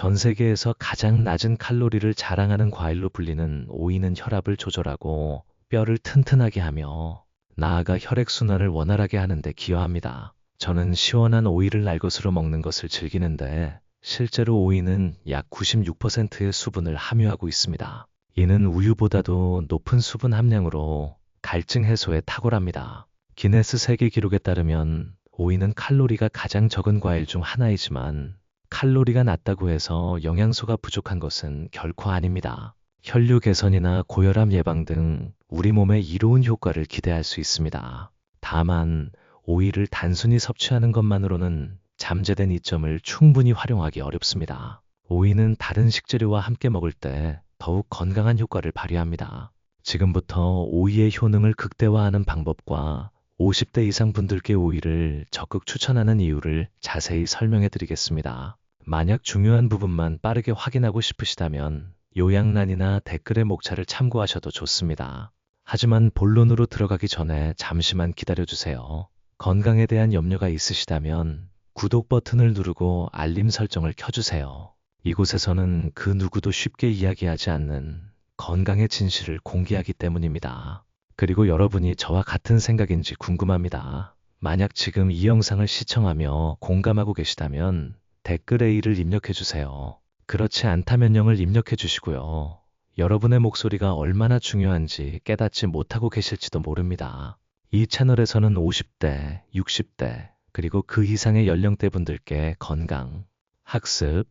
전 세계에서 가장 낮은 칼로리를 자랑하는 과일로 불리는 오이는 혈압을 조절하고 뼈를 튼튼하게 하며 나아가 혈액순환을 원활하게 하는 데 기여합니다. 저는 시원한 오이를 날 것으로 먹는 것을 즐기는데 실제로 오이는 약 96%의 수분을 함유하고 있습니다. 이는 우유보다도 높은 수분 함량으로 갈증 해소에 탁월합니다. 기네스 세계 기록에 따르면 오이는 칼로리가 가장 적은 과일 중 하나이지만 칼로리가 낮다고 해서 영양소가 부족한 것은 결코 아닙니다. 혈류 개선이나 고혈압 예방 등 우리 몸에 이로운 효과를 기대할 수 있습니다. 다만 오이를 단순히 섭취하는 것만으로는 잠재된 이점을 충분히 활용하기 어렵습니다. 오이는 다른 식재료와 함께 먹을 때 더욱 건강한 효과를 발휘합니다. 지금부터 오이의 효능을 극대화하는 방법과 50대 이상 분들께 오이를 적극 추천하는 이유를 자세히 설명해 드리겠습니다. 만약 중요한 부분만 빠르게 확인하고 싶으시다면 요약란이나 댓글의 목차를 참고하셔도 좋습니다. 하지만 본론으로 들어가기 전에 잠시만 기다려주세요. 건강에 대한 염려가 있으시다면 구독 버튼을 누르고 알림 설정을 켜주세요. 이곳에서는 그 누구도 쉽게 이야기하지 않는 건강의 진실을 공개하기 때문입니다. 그리고 여러분이 저와 같은 생각인지 궁금합니다. 만약 지금 이 영상을 시청하며 공감하고 계시다면 댓글에 A를 입력해주세요. 그렇지 않다면 0을 입력해주시고요. 여러분의 목소리가 얼마나 중요한지 깨닫지 못하고 계실지도 모릅니다. 이 채널에서는 50대, 60대, 그리고 그 이상의 연령대 분들께 건강, 학습,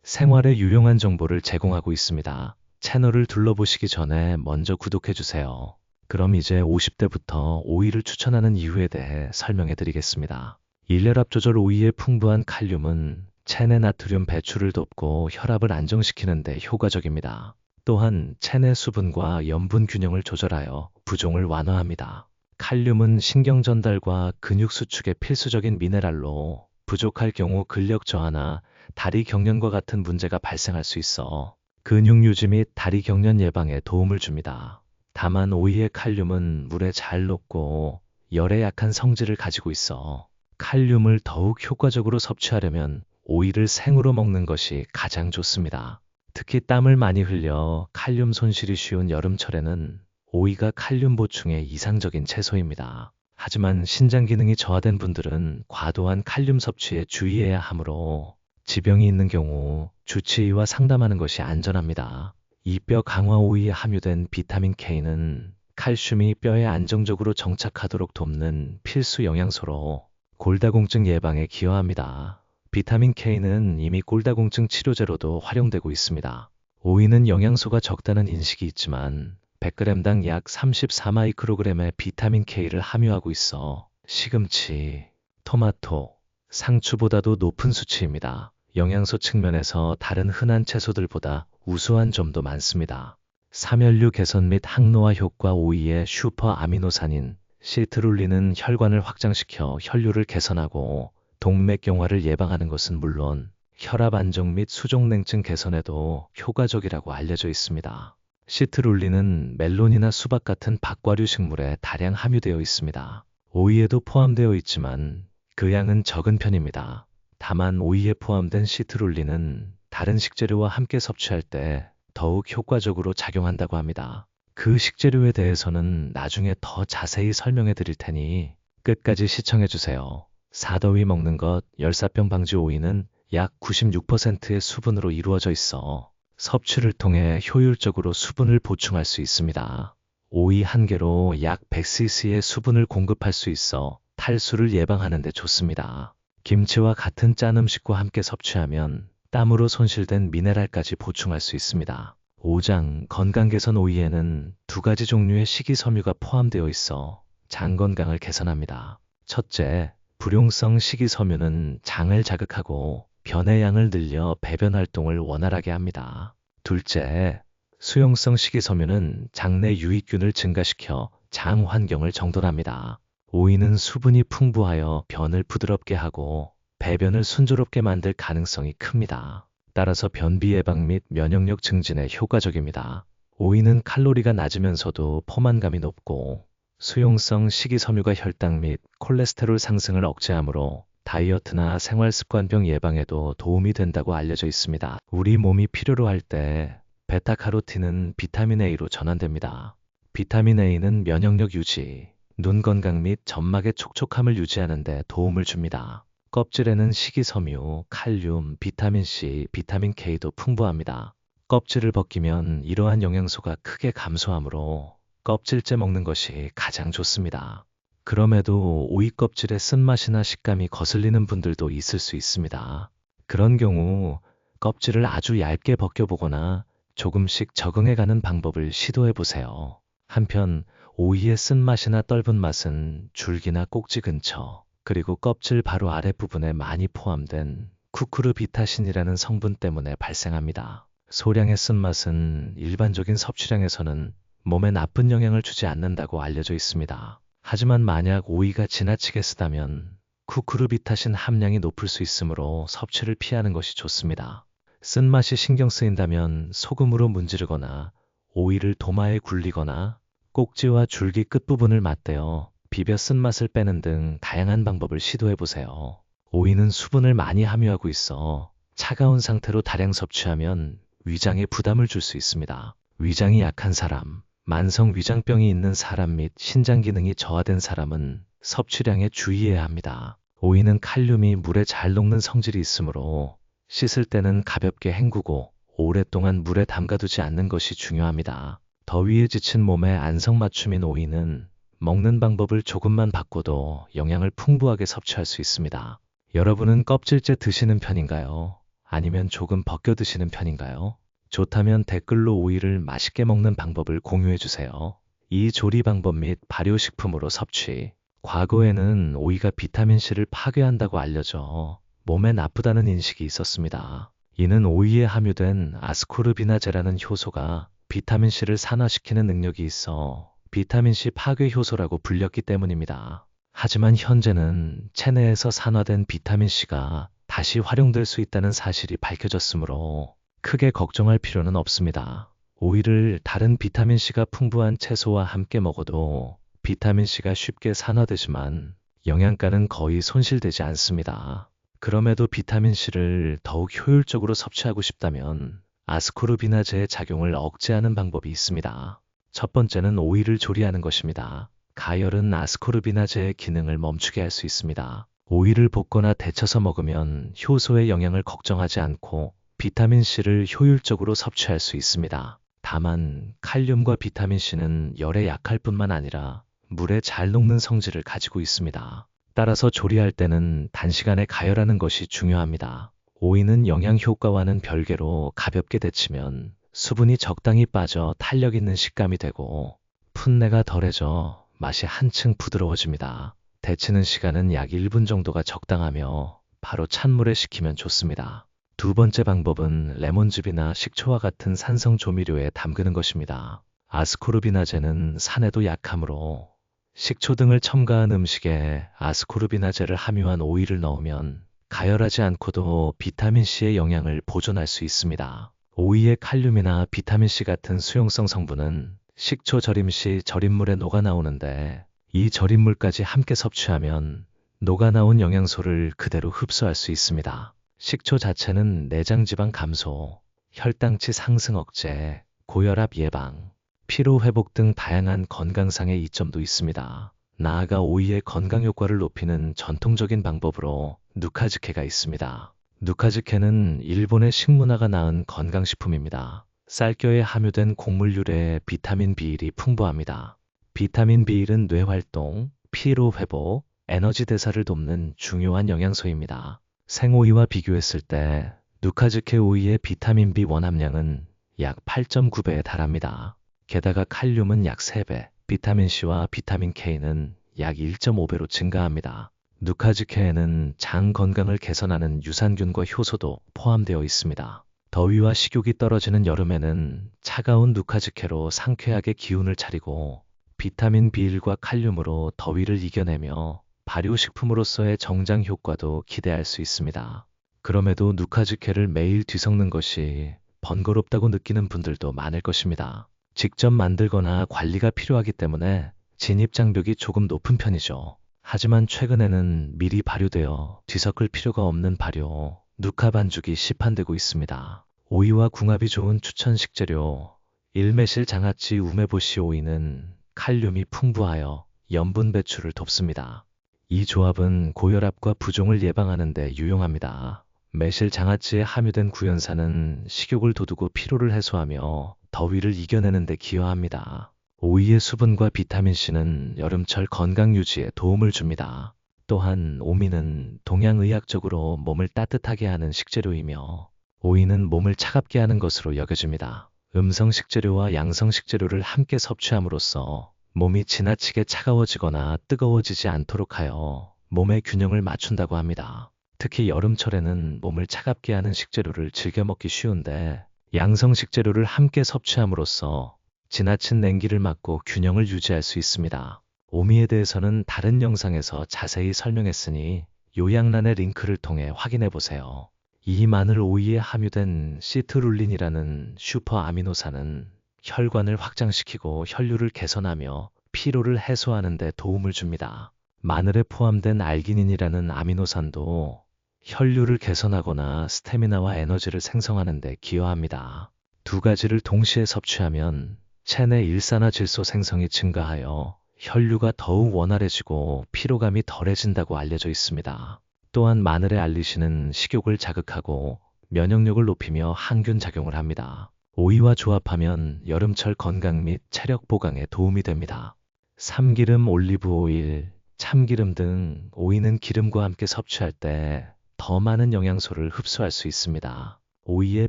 생활에 유용한 정보를 제공하고 있습니다. 채널을 둘러보시기 전에 먼저 구독해주세요. 그럼 이제 50대부터 오이를 추천하는 이유에 대해 설명해 드리겠습니다. 일혈압 조절 오이의 풍부한 칼륨은 체내 나트륨 배출을 돕고 혈압을 안정시키는 데 효과적입니다. 또한 체내 수분과 염분 균형을 조절하여 부종을 완화합니다. 칼륨은 신경 전달과 근육 수축에 필수적인 미네랄로 부족할 경우 근력 저하나 다리 경련과 같은 문제가 발생할 수 있어 근육 유지 및 다리 경련 예방에 도움을 줍니다. 다만 오이의 칼륨은 물에 잘 녹고 열에 약한 성질을 가지고 있어 칼륨을 더욱 효과적으로 섭취하려면 오이를 생으로 먹는 것이 가장 좋습니다. 특히 땀을 많이 흘려 칼륨 손실이 쉬운 여름철에는 오이가 칼륨 보충에 이상적인 채소입니다. 하지만 신장 기능이 저하된 분들은 과도한 칼륨 섭취에 주의해야 하므로 지병이 있는 경우 주치의와 상담하는 것이 안전합니다. 이 뼈 강화 오이에 함유된 비타민 K는 칼슘이 뼈에 안정적으로 정착하도록 돕는 필수 영양소로 골다공증 예방에 기여합니다. 비타민 K는 이미 골다공증 치료제로도 활용되고 있습니다. 오이는 영양소가 적다는 인식이 있지만 100g당 약 34마이크로그램의 비타민 K를 함유하고 있어 시금치, 토마토, 상추보다도 높은 수치입니다. 영양소 측면에서 다른 흔한 채소들보다 우수한 점도 많습니다. 삼혈류 개선 및 항노화 효과 오이의 슈퍼 아미노산인 시트룰린은 혈관을 확장시켜 혈류를 개선하고 동맥경화를 예방하는 것은 물론 혈압 안정 및 수족냉증 개선에도 효과적이라고 알려져 있습니다. 시트룰린은 멜론이나 수박 같은 박과류 식물에 다량 함유되어 있습니다. 오이에도 포함되어 있지만 그 양은 적은 편입니다. 다만 오이에 포함된 시트룰린은 다른 식재료와 함께 섭취할 때 더욱 효과적으로 작용한다고 합니다. 그 식재료에 대해서는 나중에 더 자세히 설명해 드릴 테니 끝까지 시청해 주세요. 사더위 먹는 것 열사병 방지 오이는 약 96%의 수분으로 이루어져 있어 섭취를 통해 효율적으로 수분을 보충할 수 있습니다. 오이 한 개로 약 100cc의 수분을 공급할 수 있어 탈수를 예방하는 데 좋습니다. 김치와 같은 짠 음식과 함께 섭취하면 땀으로 손실된 미네랄까지 보충할 수 있습니다. 5장 건강개선 오이에는 두 가지 종류의 식이섬유가 포함되어 있어 장 건강을 개선합니다. 첫째, 불용성 식이섬유는 장을 자극하고 변의 양을 늘려 배변 활동을 원활하게 합니다. 둘째, 수용성 식이섬유는 장내 유익균을 증가시켜 장 환경을 정돈합니다. 오이는 수분이 풍부하여 변을 부드럽게 하고 배변을 순조롭게 만들 가능성이 큽니다. 따라서 변비 예방 및 면역력 증진에 효과적입니다. 오이는 칼로리가 낮으면서도 포만감이 높고 수용성 식이섬유가 혈당 및 콜레스테롤 상승을 억제하므로 다이어트나 생활습관병 예방에도 도움이 된다고 알려져 있습니다. 우리 몸이 필요로 할 때 베타카로틴은 비타민 A로 전환됩니다. 비타민 A는 면역력 유지, 눈 건강 및 점막의 촉촉함을 유지하는 데 도움을 줍니다. 껍질에는 식이섬유, 칼륨, 비타민 C, 비타민 K도 풍부합니다. 껍질을 벗기면 이러한 영양소가 크게 감소하므로 껍질째 먹는 것이 가장 좋습니다. 그럼에도 오이 껍질의 쓴맛이나 식감이 거슬리는 분들도 있을 수 있습니다. 그런 경우 껍질을 아주 얇게 벗겨보거나 조금씩 적응해가는 방법을 시도해 보세요. 한편 오이의 쓴맛이나 떫은 맛은 줄기나 꼭지 근처, 그리고 껍질 바로 아랫부분에 많이 포함된 쿠쿠르비타신이라는 성분 때문에 발생합니다. 소량의 쓴맛은 일반적인 섭취량에서는 몸에 나쁜 영향을 주지 않는다고 알려져 있습니다. 하지만 만약 오이가 지나치게 쓰다면 쿠쿠르비타신 함량이 높을 수 있으므로 섭취를 피하는 것이 좋습니다. 쓴맛이 신경 쓰인다면 소금으로 문지르거나 오이를 도마에 굴리거나 꼭지와 줄기 끝부분을 맞대어 비벼 쓴맛을 빼는 등 다양한 방법을 시도해 보세요. 오이는 수분을 많이 함유하고 있어 차가운 상태로 다량 섭취하면 위장에 부담을 줄 수 있습니다. 위장이 약한 사람, 만성 위장병이 있는 사람 및 신장 기능이 저하된 사람은 섭취량에 주의해야 합니다. 오이는 칼륨이 물에 잘 녹는 성질이 있으므로 씻을 때는 가볍게 헹구고 오랫동안 물에 담가두지 않는 것이 중요합니다. 더위에 지친 몸에 안성맞춤인 오이는 먹는 방법을 조금만 바꿔도 영양을 풍부하게 섭취할 수 있습니다. 여러분은 껍질째 드시는 편인가요? 아니면 조금 벗겨 드시는 편인가요? 좋다면 댓글로 오이를 맛있게 먹는 방법을 공유해 주세요. 이 조리 방법 및 발효식품으로 섭취. 과거에는 오이가 비타민C를 파괴한다고 알려져 몸에 나쁘다는 인식이 있었습니다. 이는 오이에 함유된 아스코르비나제라는 효소가 비타민C를 산화시키는 능력이 있어 비타민C 파괴 효소라고 불렸기 때문입니다. 하지만 현재는 체내에서 산화된 비타민C가 다시 활용될 수 있다는 사실이 밝혀졌으므로 크게 걱정할 필요는 없습니다. 오이를 다른 비타민C가 풍부한 채소와 함께 먹어도 비타민C가 쉽게 산화되지만 영양가는 거의 손실되지 않습니다. 그럼에도 비타민C를 더욱 효율적으로 섭취하고 싶다면 아스코르비나제의 작용을 억제하는 방법이 있습니다. 첫 번째는 오이를 조리하는 것입니다. 가열은 아스코르비나제의 기능을 멈추게 할 수 있습니다. 오이를 볶거나 데쳐서 먹으면 효소의 영양을 걱정하지 않고 비타민C를 효율적으로 섭취할 수 있습니다. 다만 칼륨과 비타민C는 열에 약할 뿐만 아니라 물에 잘 녹는 성질을 가지고 있습니다. 따라서 조리할 때는 단시간에 가열하는 것이 중요합니다. 오이는 영양 효과와는 별개로 가볍게 데치면 수분이 적당히 빠져 탄력 있는 식감이 되고 풋내가 덜해져 맛이 한층 부드러워집니다. 데치는 시간은 약 1분 정도가 적당하며 바로 찬물에 식히면 좋습니다. 두 번째 방법은 레몬즙이나 식초와 같은 산성 조미료에 담그는 것입니다. 아스코르비나제는 산에도 약하므로 식초 등을 첨가한 음식에 아스코르비나제를 함유한 오이를 넣으면 가열하지 않고도 비타민C의 영양을 보존할 수 있습니다. 오이의 칼륨이나 비타민C 같은 수용성 성분은 식초 절임 시 절임물에 녹아나오는데 이 절임물까지 함께 섭취하면 녹아나온 영양소를 그대로 흡수할 수 있습니다. 식초 자체는 내장지방 감소, 혈당치 상승 억제, 고혈압 예방, 피로 회복 등 다양한 건강상의 이점도 있습니다. 나아가 오이의 건강 효과를 높이는 전통적인 방법으로 누카즈케가 있습니다. 누카즈케는 일본의 식문화가 낳은 건강식품입니다. 쌀겨에 함유된 곡물 유래의 비타민 B1이 풍부합니다. 비타민 B1은 뇌활동, 피로 회복, 에너지 대사를 돕는 중요한 영양소입니다. 생오이와 비교했을 때 누카즈케 오이의 비타민 B1 함량은 약 8.9배에 달합니다. 게다가 칼륨은 약 3배, 비타민C와 비타민 K는 약 1.5배로 증가합니다. 누카즈케에는 장 건강을 개선하는 유산균과 효소도 포함되어 있습니다. 더위와 식욕이 떨어지는 여름에는 차가운 누카즈케로 상쾌하게 기운을 차리고 비타민 B1과 칼륨으로 더위를 이겨내며 발효식품으로서의 정장 효과도 기대할 수 있습니다. 그럼에도 누카즈케를 매일 뒤섞는 것이 번거롭다고 느끼는 분들도 많을 것입니다. 직접 만들거나 관리가 필요하기 때문에 진입 장벽이 조금 높은 편이죠. 하지만 최근에는 미리 발효되어 뒤섞을 필요가 없는 발효, 누카 반죽이 시판되고 있습니다. 오이와 궁합이 좋은 추천 식재료 1. 매실 장아찌 우메보시 오이는 칼륨이 풍부하여 염분 배출을 돕습니다. 이 조합은 고혈압과 부종을 예방하는 데 유용합니다. 매실 장아찌에 함유된 구연산은 식욕을 돋우고 피로를 해소하며 더위를 이겨내는 데 기여합니다. 오이의 수분과 비타민C는 여름철 건강 유지에 도움을 줍니다. 또한 오미는 동양의학적으로 몸을 따뜻하게 하는 식재료이며 오이는 몸을 차갑게 하는 것으로 여겨집니다. 음성 식재료와 양성 식재료를 함께 섭취함으로써 몸이 지나치게 차가워지거나 뜨거워지지 않도록 하여 몸의 균형을 맞춘다고 합니다. 특히 여름철에는 몸을 차갑게 하는 식재료를 즐겨 먹기 쉬운데 양성 식재료를 함께 섭취함으로써 지나친 냉기를 막고 균형을 유지할 수 있습니다. 오미에 대해서는 다른 영상에서 자세히 설명했으니 요약란의 링크를 통해 확인해 보세요. 이 마늘 오이에 함유된 시트룰린이라는 슈퍼 아미노산은 혈관을 확장시키고 혈류를 개선하며 피로를 해소하는 데 도움을 줍니다. 마늘에 포함된 알기닌이라는 아미노산도 혈류를 개선하거나 스태미나와 에너지를 생성하는 데 기여합니다. 두 가지를 동시에 섭취하면 체내 일산화질소 생성이 증가하여 혈류가 더욱 원활해지고 피로감이 덜해진다고 알려져 있습니다. 또한 마늘의 알리신은 식욕을 자극하고 면역력을 높이며 항균 작용을 합니다. 오이와 조합하면 여름철 건강 및 체력 보강에 도움이 됩니다. 삼기름, 올리브 오일, 참기름 등 오이는 기름과 함께 섭취할 때 더 많은 영양소를 흡수할 수 있습니다. 오이의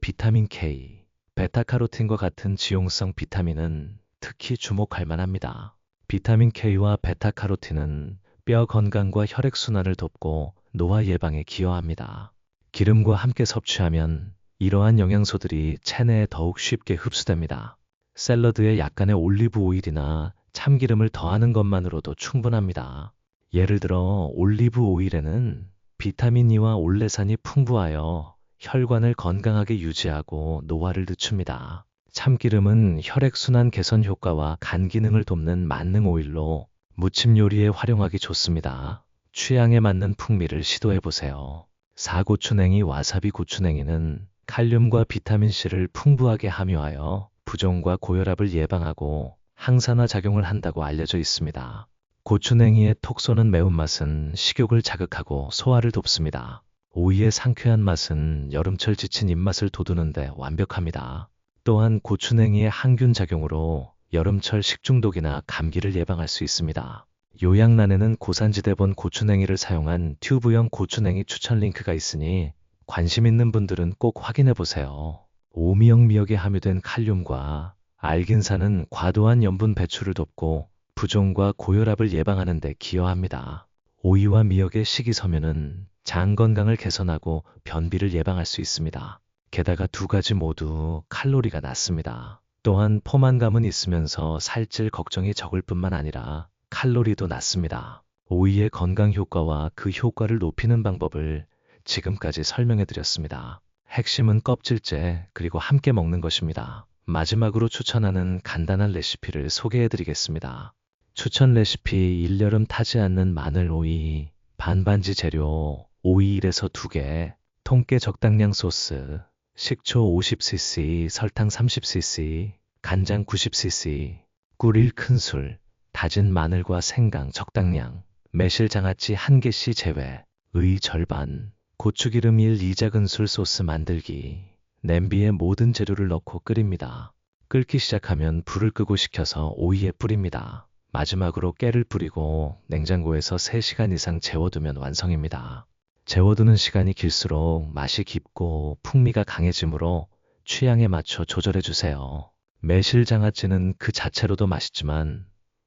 비타민 K, 베타카로틴과 같은 지용성 비타민은 특히 주목할 만합니다. 비타민 K와 베타카로틴은 뼈 건강과 혈액순환을 돕고 노화 예방에 기여합니다. 기름과 함께 섭취하면 이러한 영양소들이 체내에 더욱 쉽게 흡수됩니다. 샐러드에 약간의 올리브 오일이나 참기름을 더하는 것만으로도 충분합니다. 예를 들어 올리브 오일에는 비타민 E와 올레산이 풍부하여 혈관을 건강하게 유지하고 노화를 늦춥니다. 참기름은 혈액순환 개선 효과와 간 기능을 돕는 만능 오일로 무침 요리에 활용하기 좋습니다. 취향에 맞는 풍미를 시도해보세요. 4. 고추냉이 와사비 고추냉이는 칼륨과 비타민C를 풍부하게 함유하여 부종과 고혈압을 예방하고 항산화 작용을 한다고 알려져 있습니다. 고추냉이의 톡 쏘는 매운맛은 식욕을 자극하고 소화를 돕습니다. 오이의 상쾌한 맛은 여름철 지친 입맛을 돋우는데 완벽합니다. 또한 고추냉이의 항균 작용으로 여름철 식중독이나 감기를 예방할 수 있습니다. 요약란에는 고산지대본 고추냉이를 사용한 튜브형 고추냉이 추천 링크가 있으니 관심 있는 분들은 꼭 확인해 보세요. 오미역 미역에 함유된 칼륨과 알긴산은 과도한 염분 배출을 돕고 부종과 고혈압을 예방하는 데 기여합니다. 오이와 미역의 식이섬유는 장 건강을 개선하고 변비를 예방할 수 있습니다. 게다가 두 가지 모두 칼로리가 낮습니다. 또한 포만감은 있으면서 살찔 걱정이 적을 뿐만 아니라 칼로리도 낮습니다. 오이의 건강 효과와 그 효과를 높이는 방법을 지금까지 설명해 드렸습니다. 핵심은 껍질째 그리고 함께 먹는 것입니다. 마지막으로 추천하는 간단한 레시피를 소개해 드리겠습니다. 추천 레시피 1여름 타지 않는 마늘 오이 반반지 재료 오이 1에서 2개, 통깨 적당량 소스, 식초 50cc, 설탕 30cc, 간장 90cc, 꿀 1큰술, 다진 마늘과 생강 적당량, 매실 장아찌 1개씩 제외, 의 절반, 고추기름 1, 2작은술 소스 만들기. 냄비에 모든 재료를 넣고 끓입니다. 끓기 시작하면 불을 끄고 식혀서 오이에 뿌립니다. 마지막으로 깨를 뿌리고 냉장고에서 3시간 이상 재워두면 완성입니다. 재워두는 시간이 길수록 맛이 깊고 풍미가 강해지므로 취향에 맞춰 조절해주세요. 매실 장아찌는 그 자체로도 맛있지만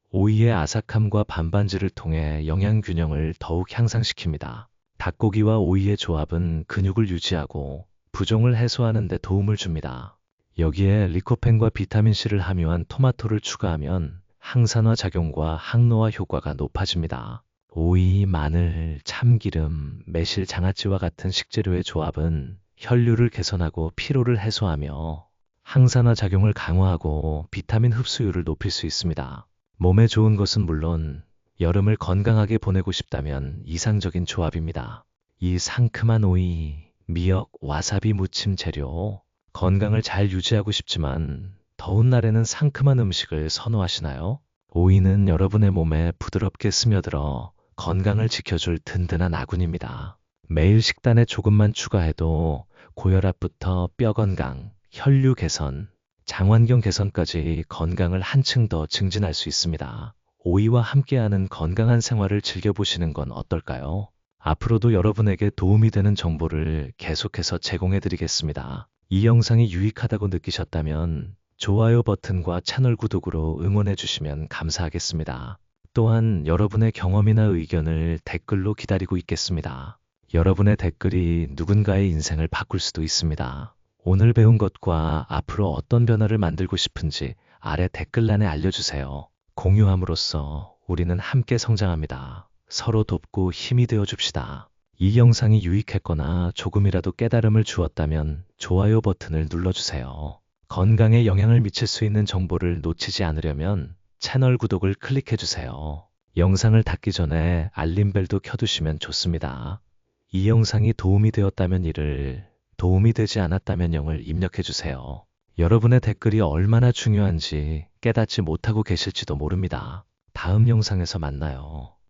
오이의 아삭함과 반반지를 통해 영양 균형을 더욱 향상시킵니다. 닭고기와 오이의 조합은 근육을 유지하고 부종을 해소하는 데 도움을 줍니다. 여기에 리코펜과 비타민C를 함유한 토마토를 추가하면 항산화 작용과 항노화 효과가 높아집니다. 오이, 마늘, 참기름, 매실, 장아찌와 같은 식재료의 조합은 혈류를 개선하고 피로를 해소하며 항산화 작용을 강화하고 비타민 흡수율을 높일 수 있습니다. 몸에 좋은 것은 물론 여름을 건강하게 보내고 싶다면 이상적인 조합입니다. 이 상큼한 오이, 미역, 와사비 무침 재료. 건강을 잘 유지하고 싶지만 더운 날에는 상큼한 음식을 선호하시나요? 오이는 여러분의 몸에 부드럽게 스며들어 건강을 지켜줄 든든한 아군입니다. 매일 식단에 조금만 추가해도 고혈압부터 뼈 건강, 혈류 개선, 장환경 개선까지 건강을 한층 더 증진할 수 있습니다. 오이와 함께하는 건강한 생활을 즐겨보시는 건 어떨까요? 앞으로도 여러분에게 도움이 되는 정보를 계속해서 제공해 드리겠습니다. 이 영상이 유익하다고 느끼셨다면 좋아요 버튼과 채널 구독으로 응원해 주시면 감사하겠습니다. 또한 여러분의 경험이나 의견을 댓글로 기다리고 있겠습니다. 여러분의 댓글이 누군가의 인생을 바꿀 수도 있습니다. 오늘 배운 것과 앞으로 어떤 변화를 만들고 싶은지 아래 댓글란에 알려주세요. 공유함으로써 우리는 함께 성장합니다. 서로 돕고 힘이 되어 줍시다. 이 영상이 유익했거나 조금이라도 깨달음을 주었다면 좋아요 버튼을 눌러주세요. 건강에 영향을 미칠 수 있는 정보를 놓치지 않으려면 채널 구독을 클릭해주세요. 영상을 닫기 전에 알림벨도 켜두시면 좋습니다. 이 영상이 도움이 되었다면 1을, 도움이 되지 않았다면 0을 입력해주세요. 여러분의 댓글이 얼마나 중요한지 깨닫지 못하고 계실지도 모릅니다. 다음 영상에서 만나요.